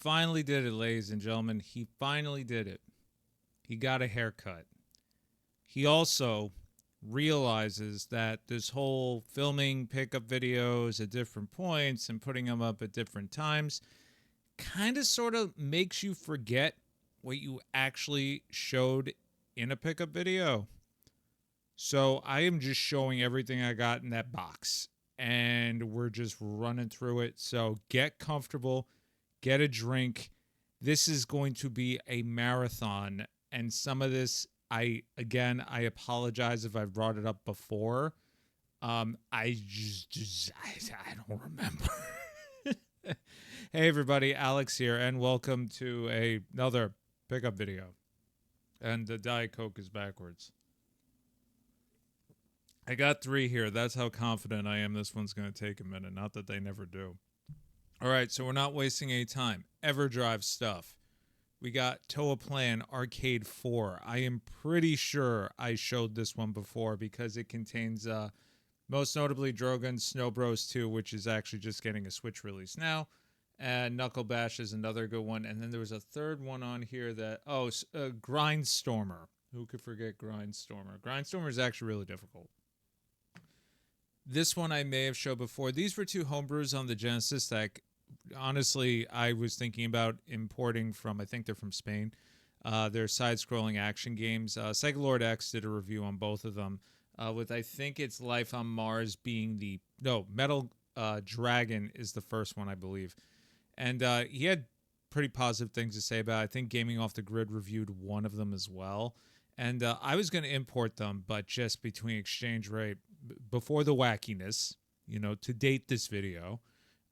finally did it, ladies and gentlemen. He finally did it. He got a haircut. He also realizes that this whole filming pickup videos at different points and putting them up at different times kind of sort of makes you forget what you actually showed in a pickup video. So I am just showing everything I got in that box and we're just running through it. So get comfortable, get a drink. This is going to be a marathon. And some of this, I apologize if I've brought it up before. I don't remember. Hey everybody, Alex here, and welcome to another pickup video. And the Diet Coke is backwards. I got 3 here. That's how confident I am this one's going to take a minute. Not that they never do. All right, so we're not wasting any time. EverDrive stuff. We got Toa Plan Arcade 4. I am pretty sure I showed this one before because it contains, most notably, Drogon Snow Bros 2, which is actually just getting a Switch release now. And Knuckle Bash is another good one. And then there was a third one on here that, Grindstormer. Who could forget Grindstormer? Grindstormer is actually really difficult. This one I may have showed before. These were 2 homebrews on the Genesis that, honestly, I was thinking about importing from, I think they're from Spain. They're side-scrolling action games. Sega Lord X did a review on both of them, with I think it's Life on Mars being Metal Dragon is the first one, I believe. And he had pretty positive things to say about it. I think Gaming Off the Grid reviewed one of them as well. And I was going to import them, but just between exchange rate, before the wackiness, to date this video,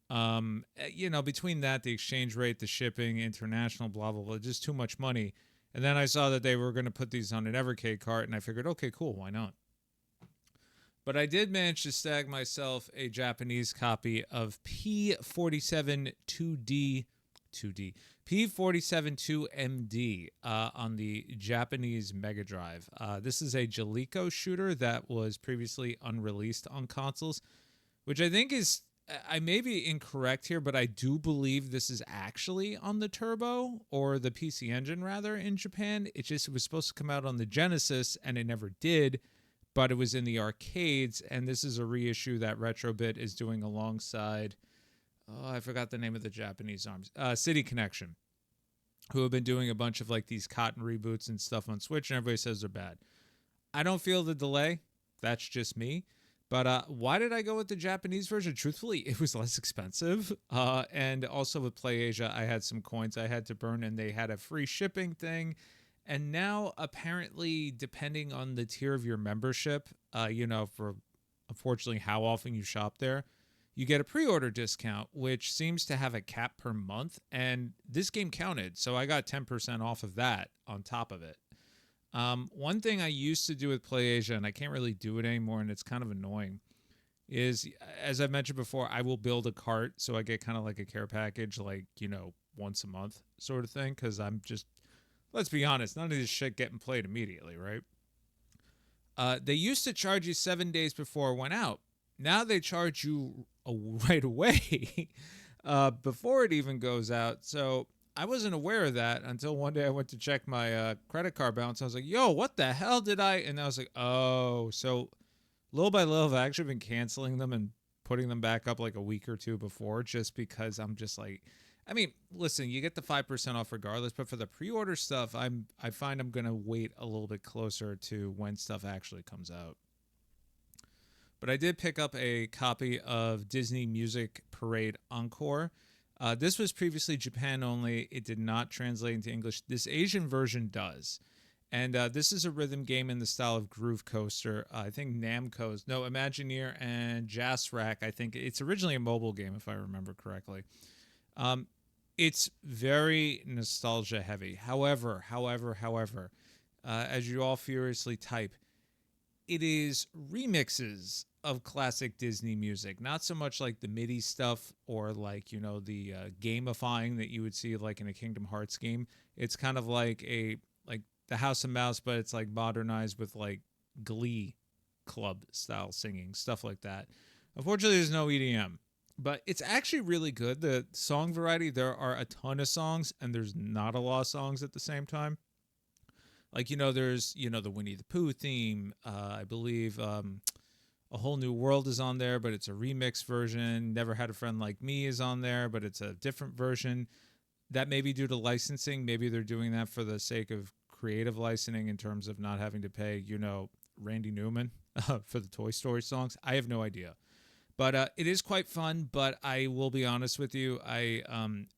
between that, the exchange rate, the shipping, international, blah, blah, blah, just too much money. And then I saw that they were going to put these on an Evercade cart, and I figured, okay, cool, why not? But I did manage to snag myself a Japanese copy of P47 2D, P47 2MD on the Japanese Mega Drive. This is a Jaleco shooter that was previously unreleased on consoles, which I think is, I may be incorrect here, but I do believe this is actually on the Turbo, or the PC Engine rather, in Japan. It was supposed to come out on the Genesis, and it never did, but it was in the arcades, and this is a reissue that Retrobit is doing alongside, I forgot the name of the Japanese arms, City Connection, who have been doing a bunch of these Cotton reboots and stuff on Switch, and everybody says they're bad. I don't feel the delay. That's just me. But why did I go with the Japanese version? Truthfully, it was less expensive. And also with PlayAsia, I had some coins I had to burn, and they had a free shipping thing. And now, apparently, depending on the tier of your membership, for unfortunately how often you shop there, you get a pre-order discount, which seems to have a cap per month. And this game counted, so I got 10% off of that on top of it. One thing I used to do with PlayAsia, and I can't really do it anymore, and it's kind of annoying, is, as I've mentioned before, I will build a cart, so I get kind of like a care package, once a month sort of thing, because I'm just, let's be honest, none of this shit getting played immediately, right? They used to charge you 7 days before it went out. Now they charge you right away before it even goes out, so I wasn't aware of that until one day I went to check my credit card balance. I was like, yo, what the hell did I? And I was like, oh, so little by little, I've actually been canceling them and putting them back up like a week or 2 before, just because I'm just like, I mean, listen, you get the 5% off regardless, but for the pre-order stuff, I find I'm going to wait a little bit closer to when stuff actually comes out. But I did pick up a copy of Disney Music Parade Encore. This was previously Japan only. It did not translate into English. This Asian version does. And this is a rhythm game in the style of Groove Coaster. I think Imagineer and Jasrak. I think it's originally a mobile game, if I remember correctly. It's very nostalgia heavy. However, as you all furiously type, it is remixes of classic Disney music, not so much like the MIDI stuff or the gamifying that you would see in a Kingdom Hearts game. It's kind of like the House of Mouse, but it's modernized with Glee club style singing, stuff like that. Unfortunately, there's no EDM. but it's actually really good. The song variety, there are a ton of songs, and there's not a lot of songs at the same time. Like, there's, the Winnie the Pooh theme. I believe A Whole New World is on there, but it's a remix version. Never Had a Friend Like Me is on there, but it's a different version. That may be due to licensing. Maybe they're doing that for the sake of creative licensing in terms of not having to pay, Randy Newman for the Toy Story songs. I have no idea. But it is quite fun, but I will be honest with you. I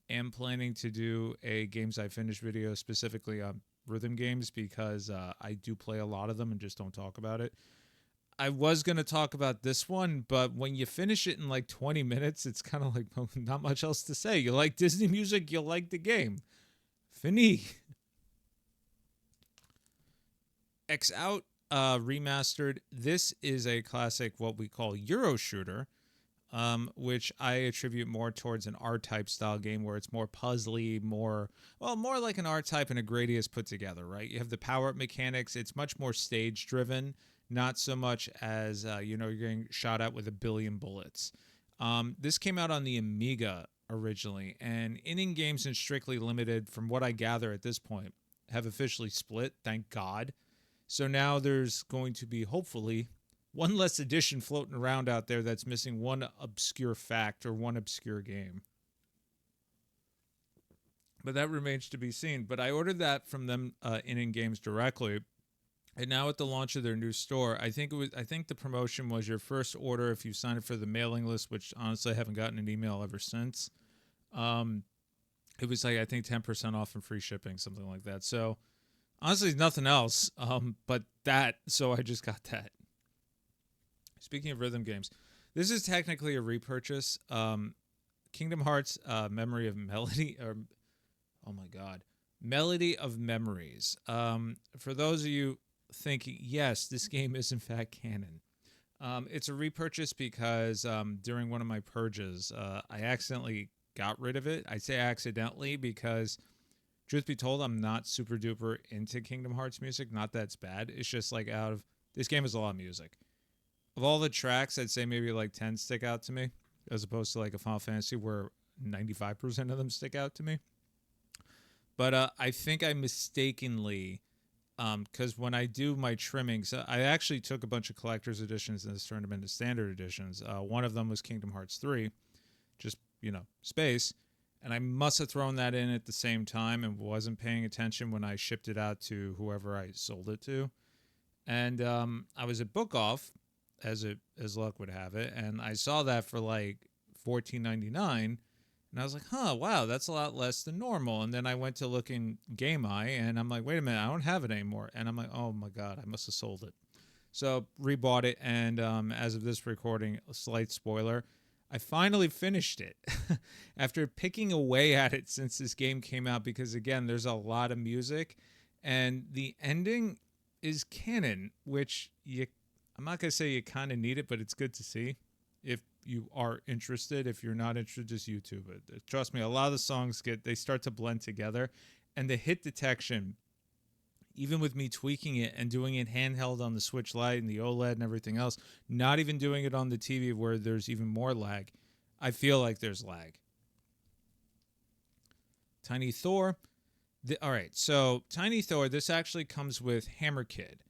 am planning to do a Games I Finished video specifically on rhythm games because I do play a lot of them and just don't talk about it. I was going to talk about this one, but when you finish it in like 20 minutes, it's kind of like not much else to say. You like Disney music, you like the game. Fini. X Out remastered. This is a classic, what we call Euro shooter, which I attribute more towards an R-type style game where it's more puzzly, more like an R-type and a Gradius put together, right? You have the power-up mechanics. It's much more stage-driven, not so much as, you're getting shot at with a billion bullets. This came out on the Amiga originally, and inning games and Strictly Limited, from what I gather at this point, have officially split, thank God. So now there's going to be, hopefully, one less edition floating around out there that's missing one obscure fact or one obscure game. But that remains to be seen. But I ordered that from them in games directly. And now at the launch of their new store, I think the promotion was your first order if you sign up for the mailing list, which honestly I haven't gotten an email ever since. It was like, I think 10% off and free shipping, something like that. So honestly, nothing else but that. So I just got that. Speaking of rhythm games, this is technically a repurchase. Kingdom Hearts Memory of Melody, or oh my God, Melody of Memories. For those of you thinking, yes, this game is in fact canon. It's a repurchase because during one of my purges, I accidentally got rid of it. I say accidentally because, truth be told, I'm not super duper into Kingdom Hearts music. Not that it's bad. It's just like this game is a lot of music. Of all the tracks, I'd say maybe like 10 stick out to me, as opposed to like a Final Fantasy where 95% of them stick out to me. But I think I mistakenly, because when I do my trimmings, I actually took a bunch of collector's editions and turned them into standard editions. One of them was Kingdom Hearts 3, just, space. And I must have thrown that in at the same time and wasn't paying attention when I shipped it out to whoever I sold it to. And I was at Book Off, as luck would have it, and I saw that for like $14.99, and I was like, wow, that's a lot less than normal. And then I went to look in Game Eye, and I'm like, wait a minute, I don't have it anymore. And I'm like, oh my God, I must have sold it. So rebought it, and as of this recording, a slight spoiler, I finally finished it after picking away at it since this game came out, because again, there's a lot of music, and the ending is canon, which I'm not going to say you kind of need it, but it's good to see if you are interested. If you're not interested, just YouTube it. Trust me, a lot of the songs they start to blend together, and the hit detection, even with me tweaking it and doing it handheld on the Switch Lite and the OLED and everything else, not even doing it on the TV where there's even more lag, I feel like there's lag. Tiny Thor. All right, so Tiny Thor, this actually comes with Hammer Kid,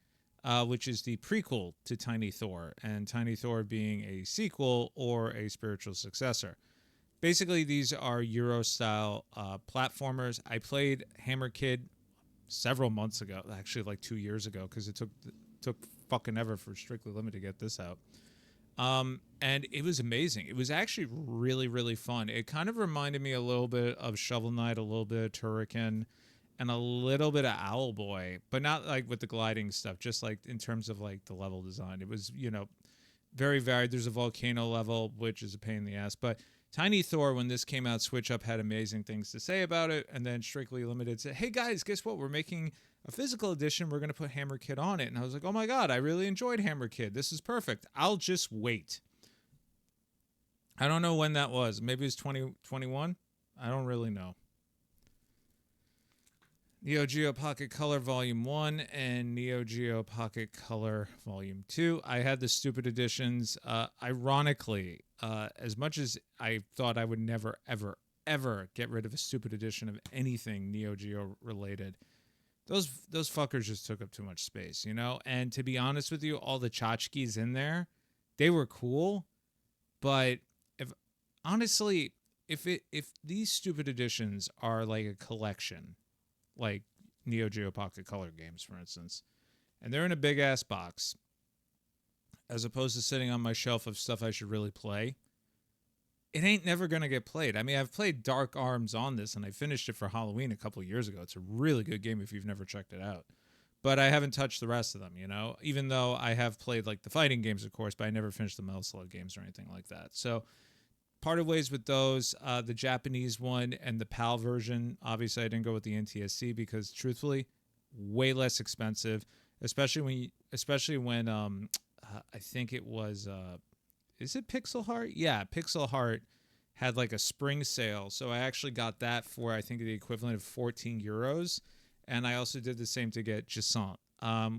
which is the prequel to Tiny Thor, and Tiny Thor being a sequel or a spiritual successor. Basically, these are Euro-style platformers. I played Hammer Kid several months ago, actually like 2 years ago, because it took fucking ever for Strictly Limited to get this out. And it was amazing. It was actually really, really fun. It kind of reminded me a little bit of Shovel Knight, a little bit of Turrican, and a little bit of Owlboy, but not like with the gliding stuff, just like in terms of like the level design. It was, very varied. There's a volcano level, which is a pain in the ass. But Tiny Thor, when this came out, Switch Up had amazing things to say about it. And then Strictly Limited said, hey guys, guess what? We're making a physical edition. We're going to put Hammer Kid on it. And I was like, oh my God, I really enjoyed Hammer Kid. This is perfect. I'll just wait. I don't know when that was. Maybe it was 2021. I don't really know. Neo Geo Pocket Color Volume 1 and Neo Geo Pocket Color Volume 2. I had the stupid editions. Ironically, as much as I thought I would never, ever, ever get rid of a stupid edition of anything Neo Geo related, those fuckers just took up too much space, you know? And to be honest with you, all the tchotchkes in there, they were cool, but if honestly, if these stupid editions are like a collection, like Neo Geo Pocket Color games, for instance, and they're in a big ass box, as opposed to sitting on my shelf of stuff I should really play, it ain't never gonna get played. I mean, I've played Dark Arms on this, and I finished it for Halloween a couple years ago. It's a really good game if you've never checked it out. But I haven't touched the rest of them, you know. Even though I have played like the fighting games, of course, but I never finished the Metal Slug games or anything like that. So parted ways with those. The Japanese one and the PAL version. Obviously, I didn't go with the NTSC because, truthfully, way less expensive. Especially when I think it was is it Pixel Heart? Yeah, Pixel Heart had like a spring sale, so I actually got that for I think the equivalent of 14 euros, and I also did the same to get Gisant,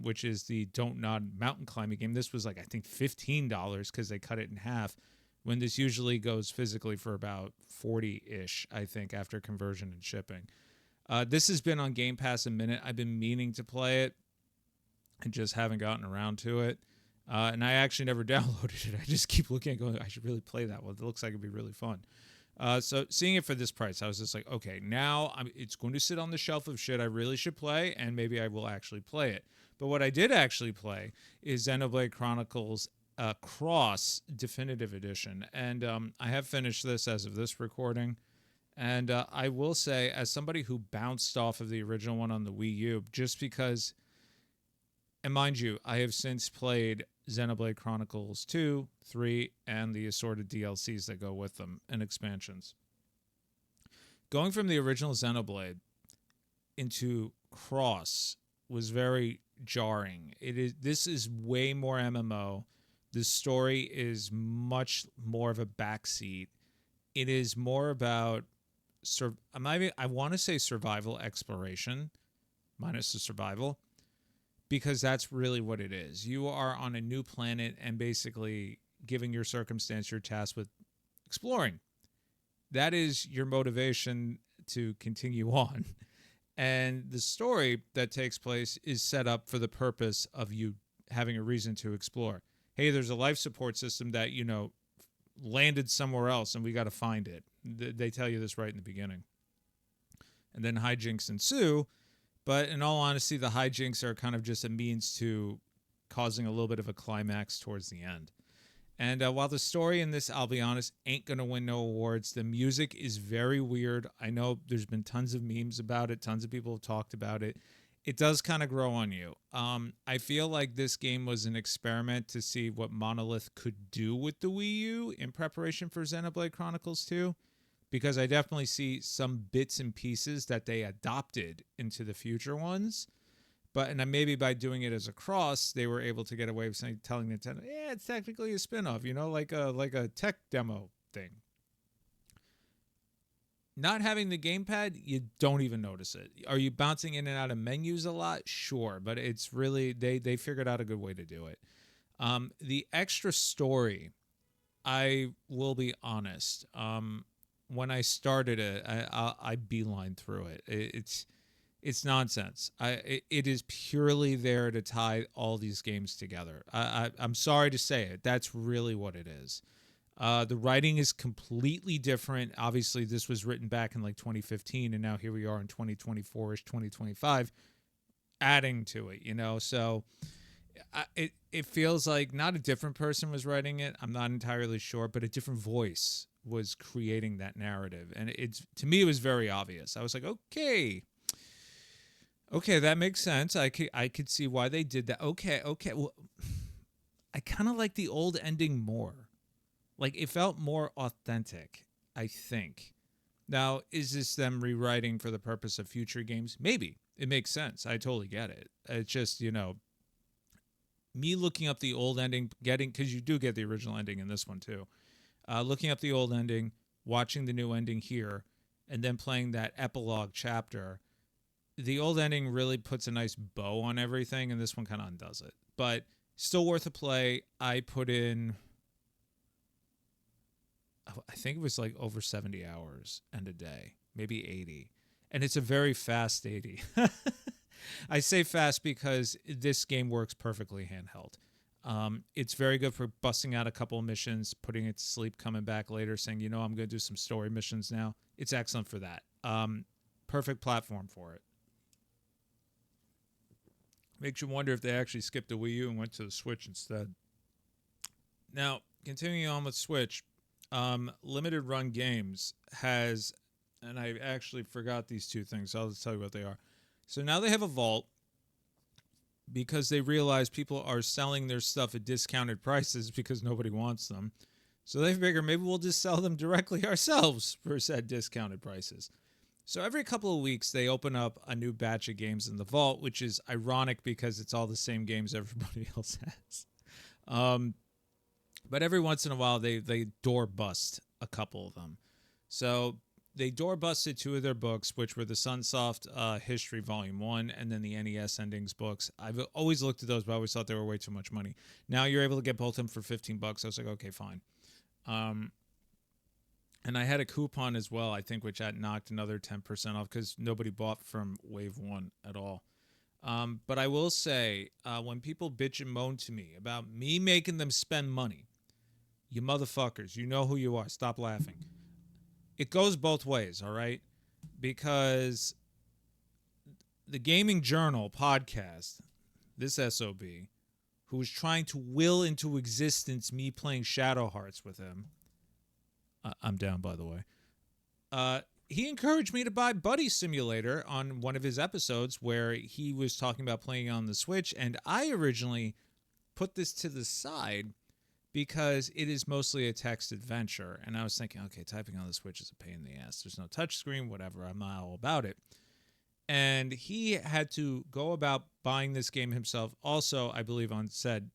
which is the Don't Nod mountain climbing game. This was like I think $15 because they cut it in half, when this usually goes physically for about 40-ish, I think, after conversion and shipping. This has been on Game Pass a minute. I've been meaning to play it and just haven't gotten around to it. And I actually never downloaded it. I just keep looking and going, I should really play that one. It looks like it'd be really fun. So seeing it for this price, I was just like, okay, now it's going to sit on the shelf of shit I really should play, and maybe I will actually play it. But what I did actually play is Xenoblade Chronicles Cross Definitive Edition, and I have finished this as of this recording. And I will say, as somebody who bounced off of the original one on the Wii U, just because, and mind you, I have since played Xenoblade Chronicles 2, 3, and the assorted DLCs that go with them and expansions. Going from the original Xenoblade into Cross was very jarring. This is way more MMO. The story is much more of a backseat. It is more about I want to say survival exploration minus the survival, because that's really what it is. You are on a new planet and basically giving your circumstance, your task with exploring. That is your motivation to continue on. And the story that takes place is set up for the purpose of you having a reason to explore. Hey, there's a life support system that, landed somewhere else and we got to find it. They tell you this right in the beginning. And then hijinks ensue. But in all honesty, the hijinks are kind of just a means to causing a little bit of a climax towards the end. And while the story in this, I'll be honest, ain't going to win no awards, the music is very weird. I know there's been tons of memes about it. Tons of people have talked about it. It does kind of grow on you. I feel like this game was an experiment to see what Monolith could do with the Wii U in preparation for Xenoblade Chronicles 2, because I definitely see some bits and pieces that they adopted into the future ones. And then maybe by doing it as a cross, they were able to get away with telling Nintendo, yeah, it's technically a spin-off, like a tech demo thing. Not having the gamepad, you don't even notice it. Are you bouncing in and out of menus a lot? Sure, but it's really they figured out a good way to do it. The extra story, I will be honest. When I started it, I beeline through it. It's nonsense. It is purely there to tie all these games together. I'm sorry to say it. That's really what it is. The writing is completely different. Obviously, this was written back in like 2015, and now here we are in 2024-ish, 2025, adding to it, So it feels like not a different person was writing it. I'm not entirely sure, but a different voice was creating that narrative. And to me, it was very obvious. I was like, okay, that makes sense. I could see why they did that. Okay. Well, I kind of like the old ending more. Like, it felt more authentic, I think. Now, is this them rewriting for the purpose of future games? Maybe. It makes sense. I totally get it. It's just, me looking up the old ending, because you do get the original ending in this one too. Looking up the old ending, watching the new ending here, and then playing that epilogue chapter. the old ending really puts a nice bow on everything, and this one kind of undoes it. But still worth a play. I put in, I think it was like over 70 hours and a day, maybe 80. And it's a very fast 80. I say fast because this game works perfectly handheld. It's very good for busting out a couple of missions, putting it to sleep, coming back later, saying, I'm going to do some story missions now. It's excellent for that. Perfect platform for it. Makes you wonder if they actually skipped the Wii U and went to the Switch instead. Now, continuing on with Switch, Limited Run Games has, and I actually forgot these two things, so I'll just tell you what they are. So now they have a vault because they realize people are selling their stuff at discounted prices because nobody wants them. So they figure maybe we'll just sell them directly ourselves for said discounted prices. So every couple of weeks, they open up a new batch of games in the vault, which is ironic because it's all the same games everybody else has. But every once in a while, they door bust a couple of them. So they door busted two of their books, which were the Sunsoft History Volume 1 and then the NES Endings books. I've always looked at those, but I always thought they were way too much money. Now you're able to get both of them for $15. I was like, okay, fine. And I had a coupon as well, I think, which had knocked another 10% off because nobody bought from Wave 1 at all. But I will say, when people bitch and moan to me about me making them spend money, you motherfuckers, you know who you are. Stop laughing. It goes both ways, all right? Because the Gaming Journal podcast, this SOB, who was trying to will into existence me playing Shadow Hearts with him, I'm down, by the way, he encouraged me to buy Buddy Simulator on one of his episodes where he was talking about playing on the Switch, and I originally put this to the side because it is mostly a text adventure. And I was thinking, okay, typing on the Switch is a pain in the ass. There's no touchscreen, whatever. I'm not all about it. And he had to go about buying this game himself, also, I believe, on said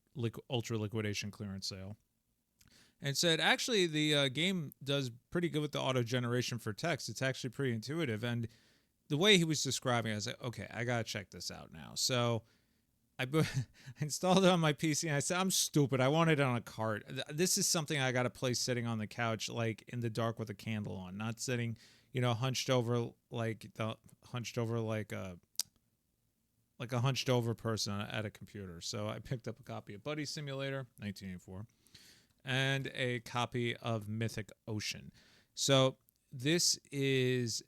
Ultra Liquidation clearance sale. And said, actually, the game does pretty good with the auto-generation for text. It's actually pretty intuitive. And the way he was describing it, I was like, okay, I got to check this out now. So I installed it on my PC, and I said, I'm stupid. I want it on a cart. This is something I got to play sitting on the couch, like in the dark with a candle on, not sitting, hunched over like a hunched over person at a computer. So I picked up a copy of Buddy Simulator, 1984, and a copy of Mythic Ocean. So this is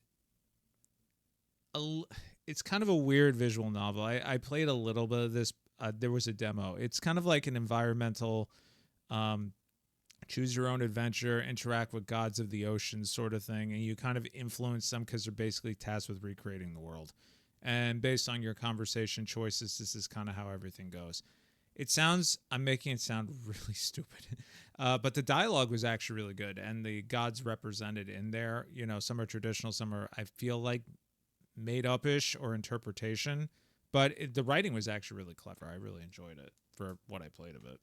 it's kind of a weird visual novel. I played a little bit of this. There was a demo. It's kind of like an environmental choose your own adventure, interact with gods of the ocean sort of thing, and you kind of influence them because they're basically tasked with recreating the world. And based on your conversation choices, this is kind of how everything goes. I'm making it sound really stupid, but the dialogue was actually really good, and the gods represented in there, some are traditional, some are, I feel like, made up-ish or interpretation, but the writing was actually really clever. I really enjoyed it for what I played of it.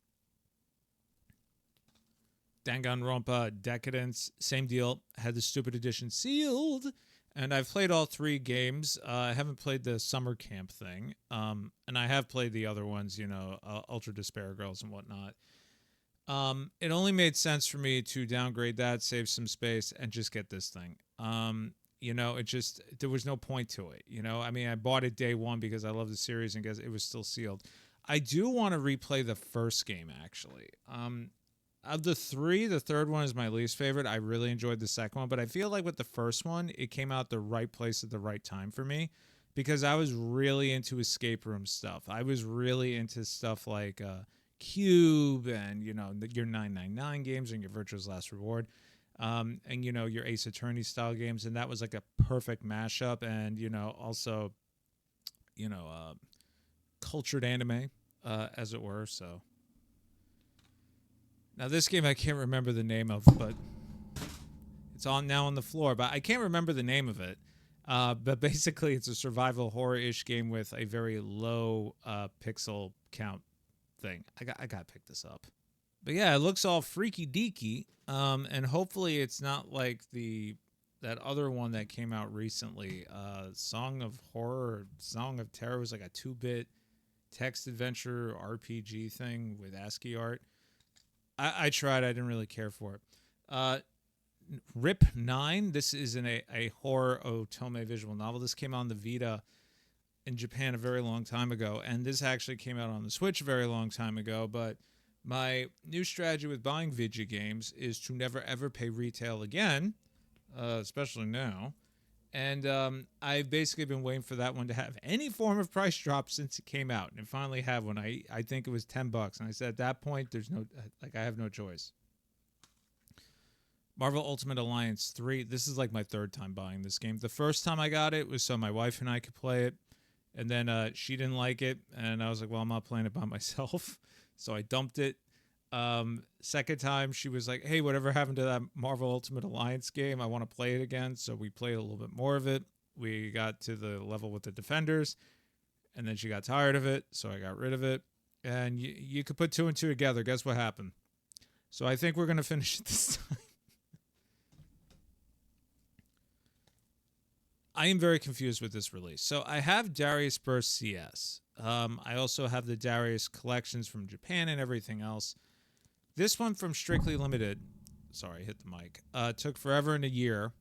Danganronpa Decadence, same deal. Had the stupid edition sealed, and I've played all three games. I haven't played the summer camp thing, and I have played the other ones, Ultra Despair Girls and whatnot. It only made sense for me to downgrade that, save some space, and just get this thing. There was no point to it. I bought it day one because I love the series and guess it was still sealed. I do want to replay the first game, actually. Of the three, the third one is my least favorite. I really enjoyed the second one, but I feel like with the first one, it came out the right place at the right time for me because I was really into escape room stuff. I was really into stuff like Cube and, your 999 games and your Virtue's Last Reward. And your Ace Attorney style games, and that was like a perfect mashup, and also cultured anime, as it were. So now this game I can't remember the name of, but it's on the floor, but I can't remember the name of it. But basically it's a survival horror-ish game with a very low pixel count thing. I gotta pick this up. But yeah, it looks all freaky deaky, and hopefully it's not like the that other one that came out recently, Song of Horror, Song of Terror, was like a 2-bit text adventure RPG thing with ASCII art. I tried. I didn't really care for it. Uh, Rip 9. This is a horror otome visual novel. This came out on the Vita in Japan a very long time ago, and this actually came out on the Switch a very long time ago. But my new strategy with buying video games is to never ever pay retail again, especially now. And I've basically been waiting for that one to have any form of price drop since it came out, and it finally had one. I think it was $10, and I said at that point, there's no I have no choice. Marvel Ultimate Alliance 3. This is like my third time buying this game. The first time I got it was so my wife and I could play it. And then she didn't like it. And I was like, well, I'm not playing it by myself. So I dumped it. Second time, she was like, hey, whatever happened to that Marvel Ultimate Alliance game? I want to play it again. So we played a little bit more of it. We got to the level with the Defenders. And then she got tired of it. So I got rid of it. And you could put two and two together. Guess what happened? So I think we're going to finish it this time. I am very confused with this release. So I have Darius Burst CS. I also have the Darius collections from Japan and everything else. This one from Strictly Limited, sorry, I hit the mic, took forever and a year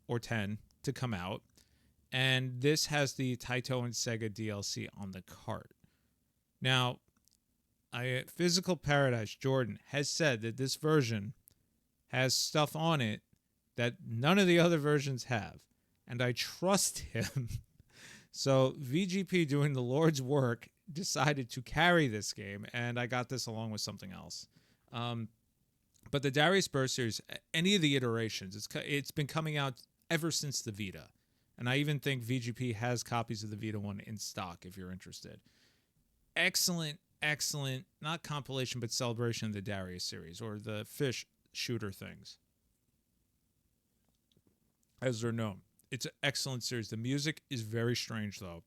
or 10 to come out. And this has the Taito and Sega DLC on the cart. Now, Physical Paradise Jordan has said that this version has stuff on it that none of the other versions have. And I trust him. So VGP, doing the Lord's work, decided to carry this game, and I got this along with something else. But the Darius Burst series, any of the iterations, it's been coming out ever since the Vita. And I even think VGP has copies of the Vita one in stock if you're interested. Excellent, not compilation, but celebration of the Darius series, or the fish shooter things, as they're known. It's an excellent series. The music is very strange, though.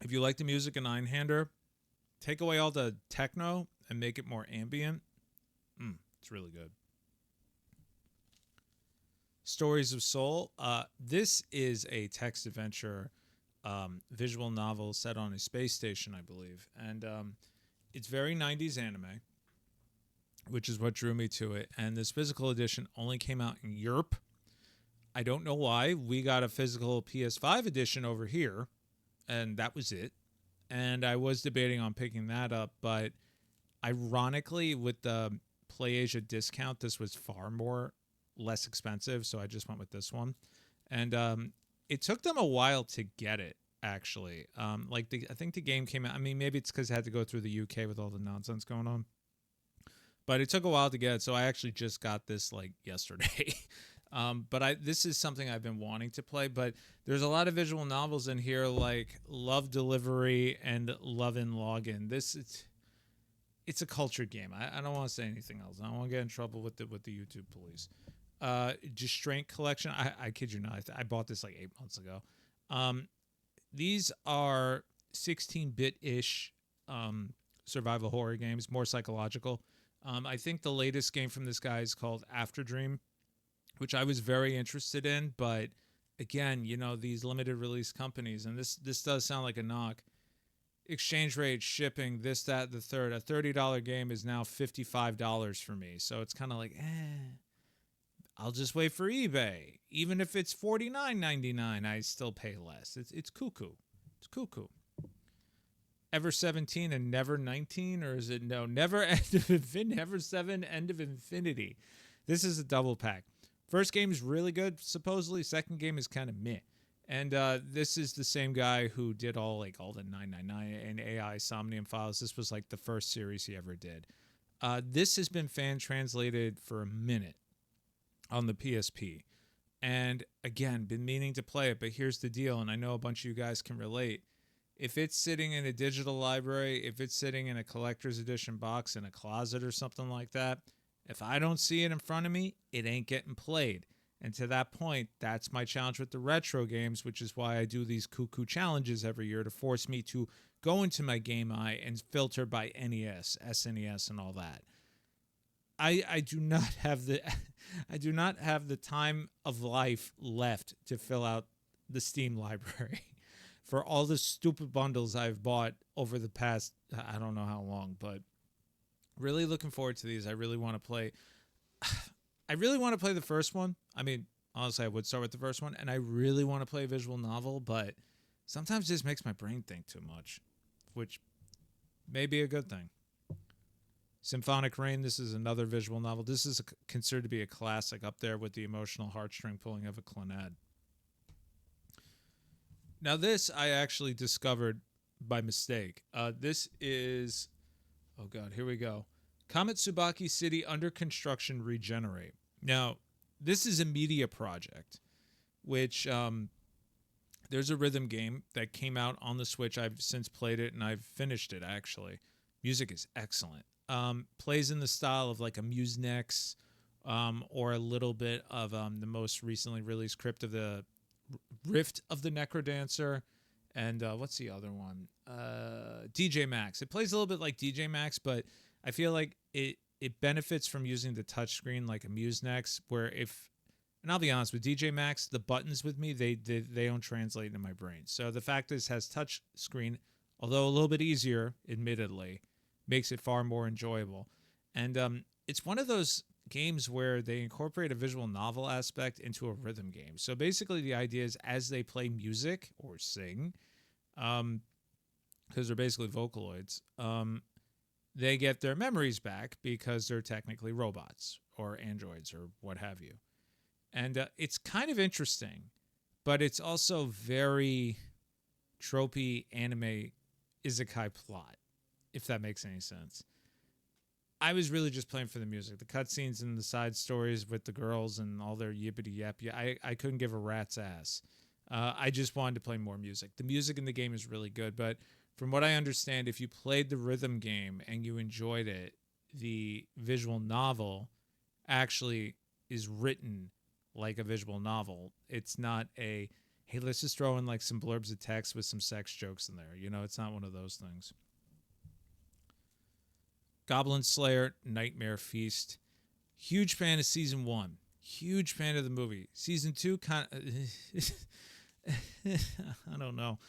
If you like the music in Nine-Hander, take away all the techno and make it more ambient. It's really good. Stories of Soul. This is a text adventure visual novel set on a space station, I believe. And it's very 90s anime, which is what drew me to it. And this physical edition only came out in Europe. I don't know why. We got a physical PS5 edition over here, and that was it. And I was debating on picking that up, but ironically, with the PlayAsia discount, this was far less expensive, so I just went with this one. And it took them a while to get it, actually. I think the game came out. I mean, maybe it's because it had to go through the UK with all the nonsense going on. But it took a while to get it, so I actually just got this like yesterday. But this is something I've been wanting to play. But there's a lot of visual novels in here, like Love Delivery and Love in Login. It's a culture game. I don't want to say anything else. I don't want to get in trouble with the YouTube police. Distraint Collection. I kid you not. I bought this like 8 months ago. These are 16-bit-ish survival horror games, more psychological. I think the latest game from this guy is called After Dream, which I was very interested in. But again, these limited release companies, and this does sound like a knock. Exchange rate, shipping, this, that, the third. A $30 game is now $55 for me. So it's kind of like, I'll just wait for eBay. Even if it's $49.99, I still pay less. It's cuckoo. It's cuckoo. Ever 17 and Never 19? Or is it Never End of Infinity? Never 7 End of Infinity. This is a double pack. First game is really good, supposedly. Second game is kind of meh. And this is the same guy who did all the 999 and AI Somnium Files. This was like the first series he ever did. This has been fan translated for a minute on the PSP. And again, been meaning to play it, but here's the deal, and I know a bunch of you guys can relate. If it's sitting in a digital library, if it's sitting in a collector's edition box in a closet or something like that, if I don't see it in front of me, it ain't getting played. And to that point, that's my challenge with the retro games, which is why I do these cuckoo challenges every year to force me to go into my Game Eye and filter by NES, SNES, and all that. I do not have the I do not have the time of life left to fill out the Steam library for all the stupid bundles I've bought over the past I don't know how long, but really looking forward to these. I really want to play I really want to play the first one. I mean, honestly, I would start with the first one, and I really want to play a visual novel, but sometimes this makes my brain think too much, which may be a good thing. Symphonic Rain, this is another visual novel. This is considered to be a classic, up there with the emotional heartstring pulling of a clannad. Now, this I actually discovered by mistake. This is, oh God, here we go. Comet Tsubaki City Under Construction Regenerate. Now, this is a media project, which there's a rhythm game that came out on the Switch. I've since played it, and I've finished it, actually. Music is excellent. Plays in the style of like a Musenex, or a little bit of the most recently released Rift of the Necrodancer, and what's the other one? DJ Max. It plays a little bit like DJ Max, but I feel like it benefits from using the touchscreen like a Musenex, where and I'll be honest, with DJ Max, the buttons with me, they don't translate into my brain. So the fact is, has touch screen, although a little bit easier, admittedly, makes it far more enjoyable. And it's one of those games where they incorporate a visual novel aspect into a rhythm game. So basically the idea is, as they play music or sing, because they're basically Vocaloids, they get their memories back because they're technically robots or androids or what have you. And it's kind of interesting, but it's also very tropey anime isekai plot, if that makes any sense. I was really just playing for the music. The cutscenes and the side stories with the girls and all their yippity yap. I couldn't give a rat's ass. I just wanted to play more music. The music in the game is really good, but from what I understand, if you played the rhythm game and you enjoyed it, the visual novel actually is written like a visual novel. It's not a, hey, let's just throw in like some blurbs of text with some sex jokes in there. You know, it's not one of those things. Goblin Slayer, Nightmare Feast. Huge fan of season 1. Huge fan of the movie. Season 2, kind of... I don't know.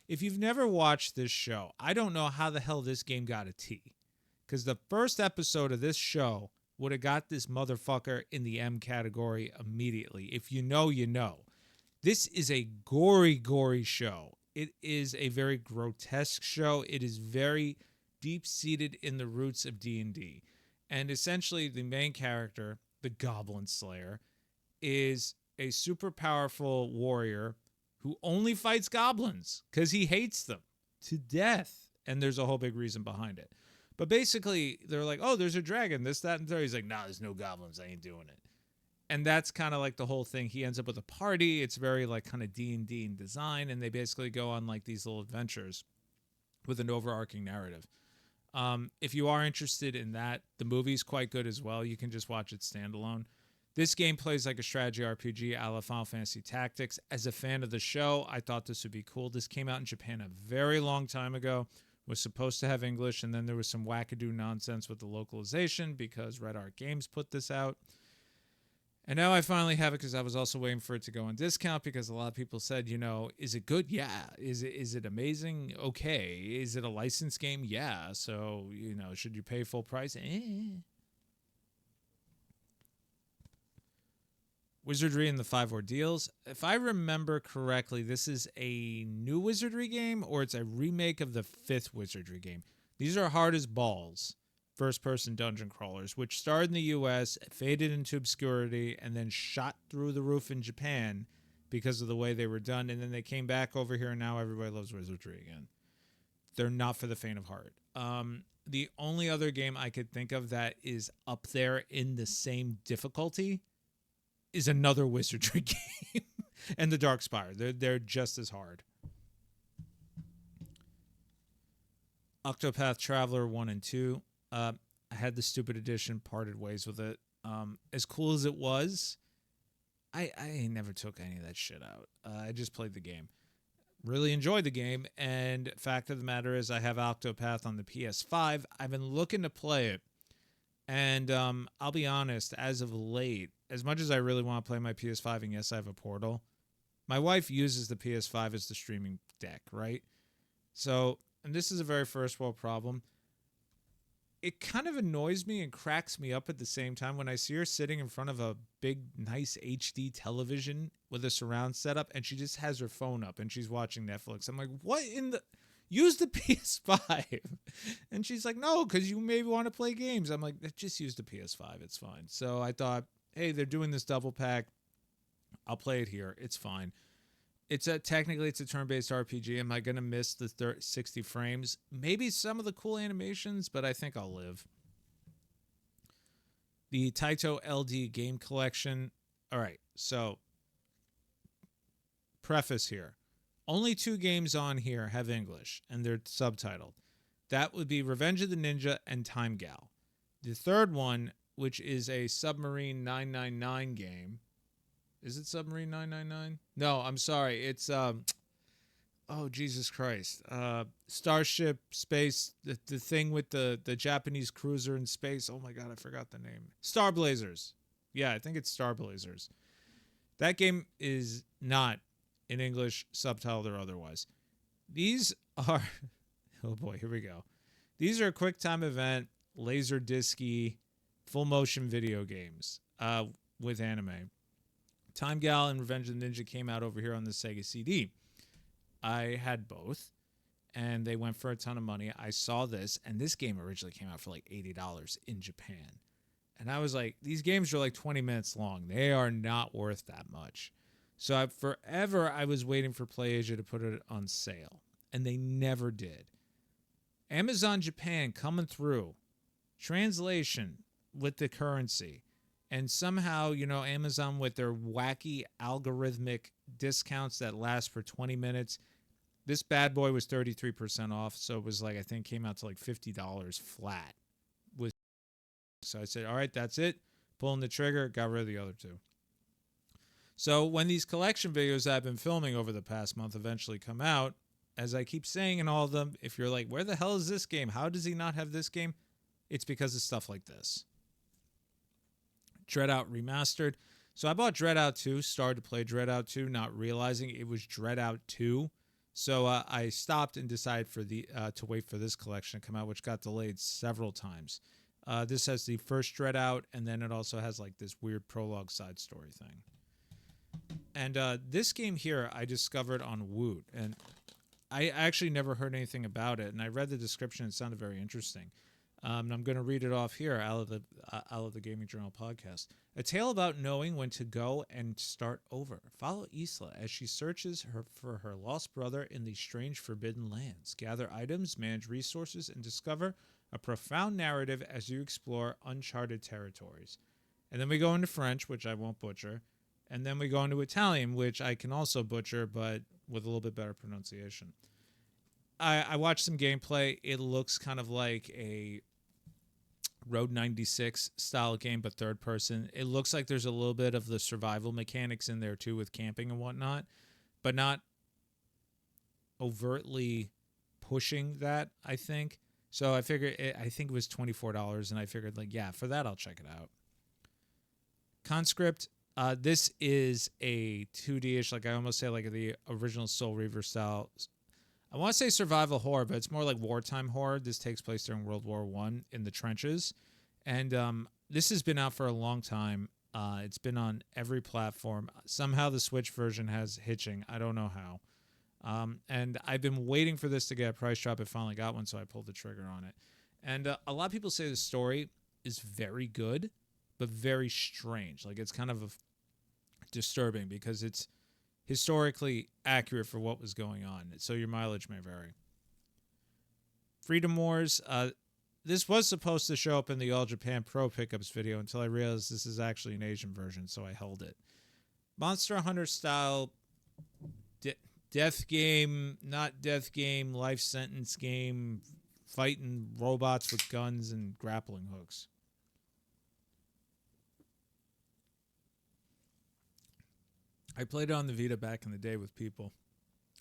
If you've never watched this show, I don't know how the hell this game got a T. Because the first episode of this show would have got this motherfucker in the M category immediately. If you know, you know. This is a gory, gory show. It is a very grotesque show. It is very deep-seated in the roots of D&D. And essentially, the main character, the Goblin Slayer, is a super powerful warrior who only fights goblins because he hates them to death. And there's a whole big reason behind it. But basically, they're like, oh, there's a dragon, this, that, and third. He's like, nah, there's no goblins. I ain't doing it. And that's kind of like the whole thing. He ends up with a party. It's very like kind of D&D in design. And they basically go on like these little adventures with an overarching narrative. If you are interested in that, the movie's quite good as well. You can just watch it standalone. This game plays like a strategy RPG a la Final Fantasy Tactics. As a fan of the show, I thought this would be cool. This came out in Japan a very long time ago. Was supposed to have English, and then there was some wackadoo nonsense with the localization because Red Art Games put this out. And now I finally have it because I was also waiting for it to go on discount because a lot of people said, you know, is it good? Yeah. Is it amazing? Okay. Is it a licensed game? Yeah. So, you know, should you pay full price? Wizardry and the Five Ordeals. If I remember correctly, this is a new Wizardry game or it's a remake of the 5th Wizardry game. These are hard as balls. First-person dungeon crawlers, which started in the U.S., faded into obscurity, and then shot through the roof in Japan because of the way they were done, and then they came back over here, and now everybody loves Wizardry again. They're not for the faint of heart. The only other game I could think of that is up there in the same difficulty is another Wizardry game, and the Darkspire. They're just as hard. Octopath Traveler 1 and 2. I had the stupid edition, parted ways with it. As cool as it was, I never took any of that shit out. I just played the game. Really enjoyed the game, and fact of the matter is I have Octopath on the PS5. I've been looking to play it, And I'll be honest, as of late, as much as I really want to play my PS5, and yes, I have a Portal, my wife uses the PS5 as the streaming deck, right? So, and this is a very first world problem. It kind of annoys me and cracks me up at the same time when I see her sitting in front of a big, nice HD television with a surround setup and she just has her phone up and she's watching Netflix. I'm like, what in the. Use the PS5. And she's like, no, because you maybe want to play games. I'm like, just use the PS5. It's fine. So I thought, hey, they're doing this double pack. I'll play it here. It's fine. Technically it's a turn-based RPG. Am I gonna miss the 60 frames? Maybe some of the cool animations, but I think I'll live. The Taito LD game collection. All right, so preface here. Only 2 games on here have English, and they're subtitled. That would be Revenge of the Ninja and Time Gal. The third one, which is a Submarine 999 game. Is it Submarine 999? No, I'm sorry. It's oh Jesus Christ. Starship Space, the thing with the Japanese cruiser in space. Oh my god, I forgot the name. Star Blazers. Yeah, I think it's Star Blazers. That game is not in English, subtitled or otherwise. These are oh boy, here we go. These are quick time event, laser disky, full motion video games with anime. Time Gal and Revenge of the Ninja came out over here on the Sega CD. I had both, and they went for a ton of money. I saw this, and this game originally came out for like $80 in Japan. And I was like, these games are like 20 minutes long. They are not worth that much. So I was waiting for PlayAsia to put it on sale, and they never did. Amazon Japan coming through. Translation with the currency. And somehow, Amazon with their wacky algorithmic discounts that last for 20 minutes, this bad boy was 33% off. So it was like, I think came out to like $50 flat. So I said, all right, that's it. Pulling the trigger, got rid of the other 2. So when these collection videos I've been filming over the past month eventually come out, as I keep saying in all of them, if you're like, where the hell is this game? How does he not have this game? It's because of stuff like this. Dreadout Remastered. So I bought Dreadout 2, started to play Dreadout 2, not realizing it was Dreadout 2. So I stopped and decided to wait for this collection to come out, which got delayed several times. This has the first Dreadout, and then it also has like this weird prologue side story thing. And this game here I discovered on Woot, and I actually never heard anything about it, and I read the description. It sounded very interesting. And I'm going to read it off here out of the Gaming Journal podcast. A tale about knowing when to go and start over. Follow Isla as she searches for her lost brother in these strange forbidden lands. Gather items, manage resources, and discover a profound narrative as you explore uncharted territories. And then we go into French, which I won't butcher. And then we go into Italian, which I can also butcher, but with a little bit better pronunciation. I watched some gameplay. It looks kind of like a Road 96 style game, but third person. It looks like there's a little bit of the survival mechanics in there too with camping and whatnot, but not overtly pushing that, I think. So I figured, I think it was $24, and I figured, like, yeah, for that, I'll check it out. Conscript, this is a 2D-ish, like I almost say, like the original Soul Reaver style. I want to say survival horror, but it's more like wartime horror. This takes place during World War I in the trenches. And this has been out for a long time. It's been on every platform. Somehow the Switch version has hitching. I don't know how. And I've been waiting for this to get a price drop. It finally got one, so I pulled the trigger on it. And a lot of people say the story is very good, but very strange. Like, it's kind of disturbing because it's historically accurate for what was going on. So your mileage may vary. Freedom Wars. This was supposed to show up in the All Japan Pro Pickups video until I realized this is actually an Asian version, so I held it. Monster Hunter style death game, not death game, life sentence game, fighting robots with guns and grappling hooks. I played it on the Vita back in the day with people.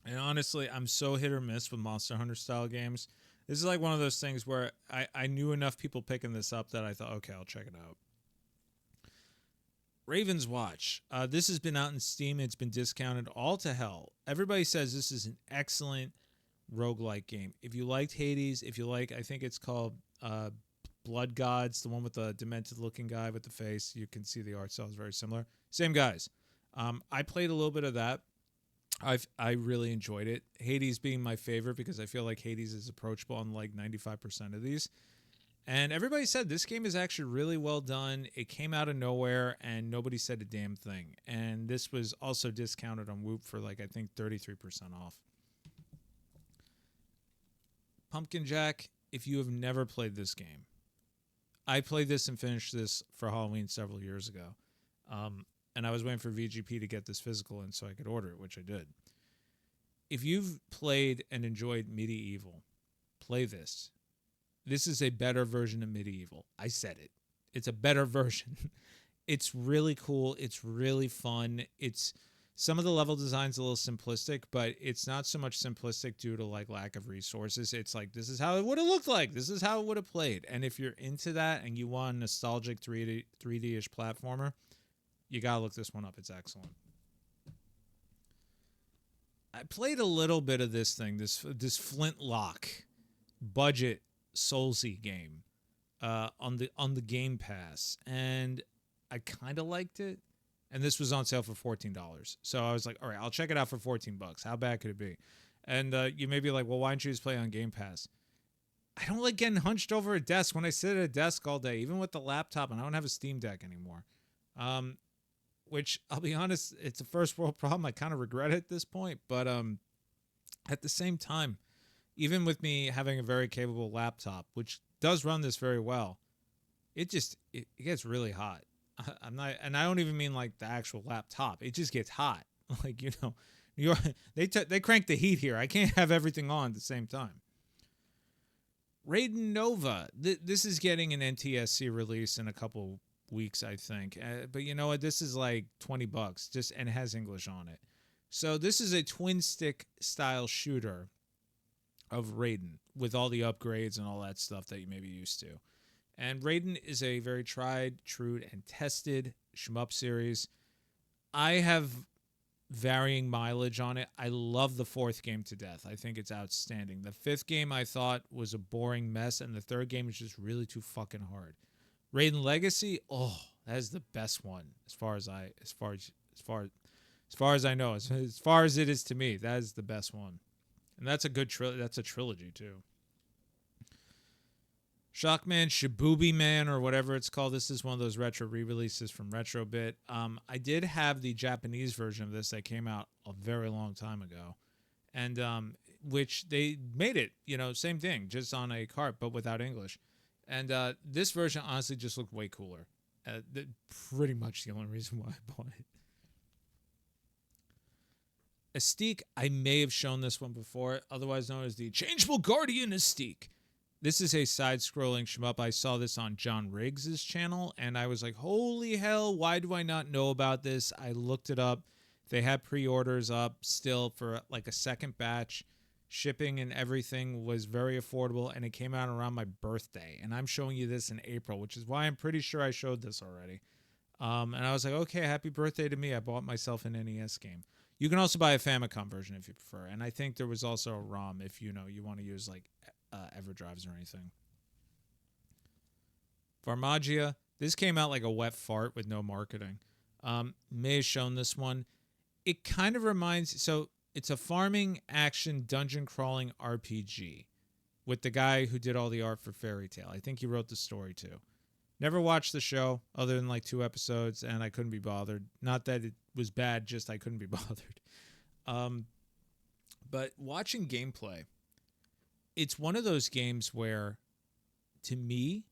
And honestly, I'm so hit or miss with Monster Hunter style games. This is like one of those things where I knew enough people picking this up that I thought, okay, I'll check it out. Raven's Watch. This has been out in Steam. It's been discounted all to hell. Everybody says this is an excellent roguelike game. If you liked Hades, if you like, I think it's called Blood Gods, the one with the demented looking guy with the face. You can see the art style is very similar. Same guys. I played a little bit of that. I really enjoyed it. Hades being my favorite because I feel like Hades is approachable on like 95% of these. And everybody said this game is actually really well done. It came out of nowhere and nobody said a damn thing. And this was also discounted on Whoop for like I think 33% off. Pumpkin Jack, if you have never played this game, I played this and finished this for Halloween several years ago. And I was waiting for VGP to get this physical in so I could order it, which I did. If you've played and enjoyed Medieval, play this. This is a better version of Medieval. I said it. It's a better version. It's really cool. It's really fun. It's some of the level design's a little simplistic, but it's not so much simplistic due to like lack of resources. It's like this is how it would have looked like. This is how it would have played. And if you're into that and you want a nostalgic 3D-ish platformer, you gotta look this one up. It's excellent. I played a little bit of this thing, this Flintlock budget Soulsy game on the Game Pass, and I kind of liked it. And this was on sale for $14, so I was like, all right, I'll check it out for $14. How bad could it be? And you may be like, well, why don't you just play on Game Pass? I don't like getting hunched over a desk when I sit at a desk all day, even with the laptop, and I don't have a Steam Deck anymore. Which I'll be honest, it's a first world problem. I kind of regret it at this point, but at the same time, even with me having a very capable laptop, which does run this very well, it gets really hot. I'm not, and I don't even mean like the actual laptop. It just gets hot. Like, you know, they crank the heat here. I can't have everything on at the same time. Raiden Nova. This is getting an NTSC release in a couple weeks, I think. But you know what? This is like $20 just, and it has English on it. So this is a twin stick style shooter of Raiden with all the upgrades and all that stuff that you may be used to. And Raiden is a very tried, true, and tested shmup series. I have varying mileage on it. I love the fourth game to death. I think it's outstanding. The fifth game I thought was a boring mess, and the third game is just really too fucking hard. Raiden Legacy, oh, that is the best one as far as I know. As far as it is to me, that is the best one. And that's a good that's a trilogy too. Shockman, Shibubi Man, or whatever it's called. This is one of those retro re-releases from Retrobit. I did have the Japanese version of this that came out a very long time ago, and which they made it, you know, same thing, just on a cart but without English. And this version honestly just looked way cooler. Pretty much the only reason why I bought it. Astique, I may have shown this one before, otherwise known as the Changeable Guardian Astique. This is a side-scrolling shmup. I saw this on John Riggs' channel, and I was like, holy hell, why do I not know about this? I looked it up. They had pre-orders up still for like a second batch. Shipping and everything was very affordable, and it came out around my birthday. And I'm showing you this in April, which is why I'm pretty sure I showed this already. And I was like, okay, happy birthday to me. I bought myself an NES game. You can also buy a Famicom version if you prefer. And I think there was also a ROM if you want to use like EverDrives or anything. Farmagia. This came out like a wet fart with no marketing. May have shown this one. It kind of reminds... So it's a farming action dungeon crawling RPG with the guy who did all the art for Fairy Tail. I think he wrote the story too. Never watched the show other than like 2 episodes, and I couldn't be bothered. Not that it was bad, just I couldn't be bothered. But watching gameplay, it's one of those games where, to me,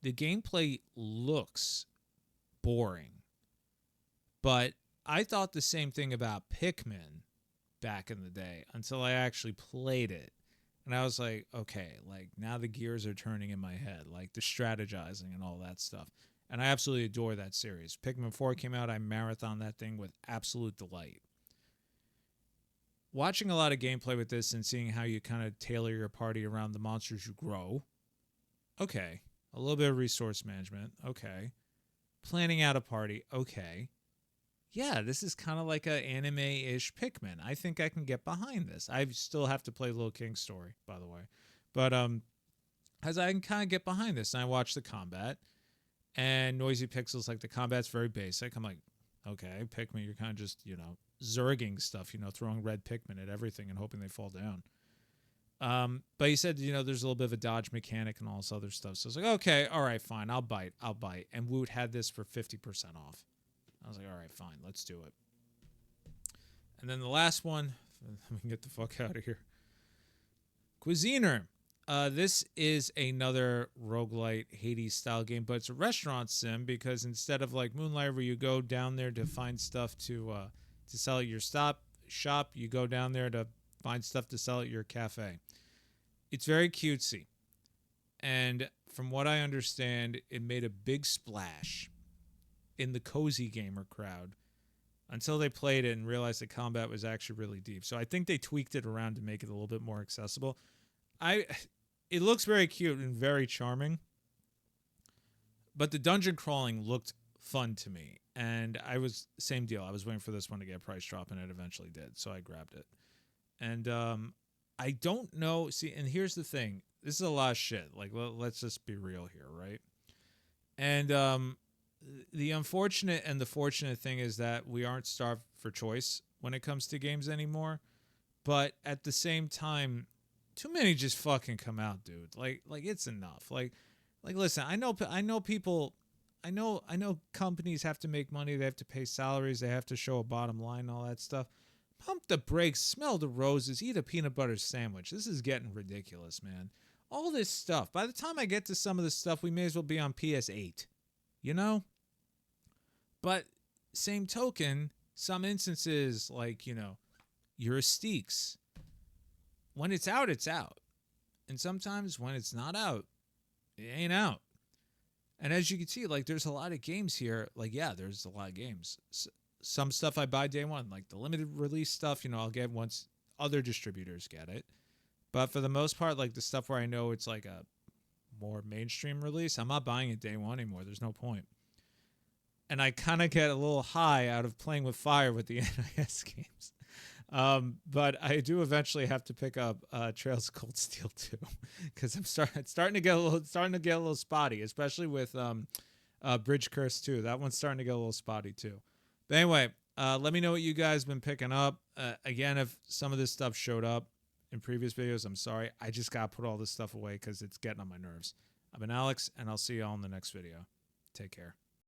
the gameplay looks boring. But I thought the same thing about Pikmin back in the day until I actually played it. And I was like, okay, like now the gears are turning in my head, like the strategizing and all that stuff. And I absolutely adore that series. Pikmin 4 came out, I marathoned that thing with absolute delight. watching a lot of gameplay with this and seeing how you kind of tailor your party around the monsters you grow. Okay. A little bit of resource management. Okay. Planning out a party. Okay. Yeah, this is kind of like a anime-ish Pikmin. I think I can get behind this. I still have to play Little King's story, by the way. But as I can kind of get behind this, and I watch the combat, and Noisy Pixel's like, the combat's very basic. I'm like, okay, Pikmin, you're kind of just, zerging stuff, throwing red Pikmin at everything and hoping they fall down. But he said, there's a little bit of a dodge mechanic and all this other stuff. So I was like, okay, all right, fine, I'll bite. And Woot had this for 50% off. I was like, all right, fine, let's do it. And then the last one, let me get the fuck out of here. Cuisiner. This is another roguelite Hades-style game, but it's a restaurant sim because instead of like Moonlight where you go down there to find stuff to sell at your shop, you go down there to find stuff to sell at your cafe. It's very cutesy. And from what I understand, it made a big splash in the cozy gamer crowd until they played it and realized the combat was actually really deep. So I think they tweaked it around to make it a little bit more accessible. It looks very cute and very charming, but the dungeon crawling looked fun to me. And same deal. I was waiting for this one to get a price drop, and it eventually did, so I grabbed it. And I don't know. See, and here's the thing. This is a lot of shit. Like, let's just be real here, right? And the unfortunate and the fortunate thing is that we aren't starved for choice when it comes to games anymore. But at the same time, too many just fucking come out, dude. Like it's enough. Like listen, I know people, I know companies have to make money, they have to pay salaries, they have to show a bottom line, all that stuff. Pump the brakes, smell the roses, eat a peanut butter sandwich. This is getting ridiculous, man. All this stuff. By the time I get to some of this stuff, we may as well be on PS8. But same token, some instances like, your Steaks. When it's out, it's out. And sometimes when it's not out, it ain't out. And as you can see, like, there's a lot of games here. Like, yeah, there's a lot of games. Some stuff I buy day one, like the limited release stuff, I'll get once other distributors get it. But for the most part, like the stuff where I know it's like a more mainstream release, I'm not buying it day one anymore. There's no point. And I kind of get a little high out of playing with fire with the NIS games. But I do eventually have to pick up Trails of Cold Steel 2 because it's starting to get a little spotty, especially with Bridge Curse 2. That one's starting to get a little spotty too. But anyway, let me know what you guys been picking up. Again, if some of this stuff showed up in previous videos, I'm sorry. I just got to put all this stuff away because it's getting on my nerves. I've been Alex, and I'll see you all in the next video. Take care.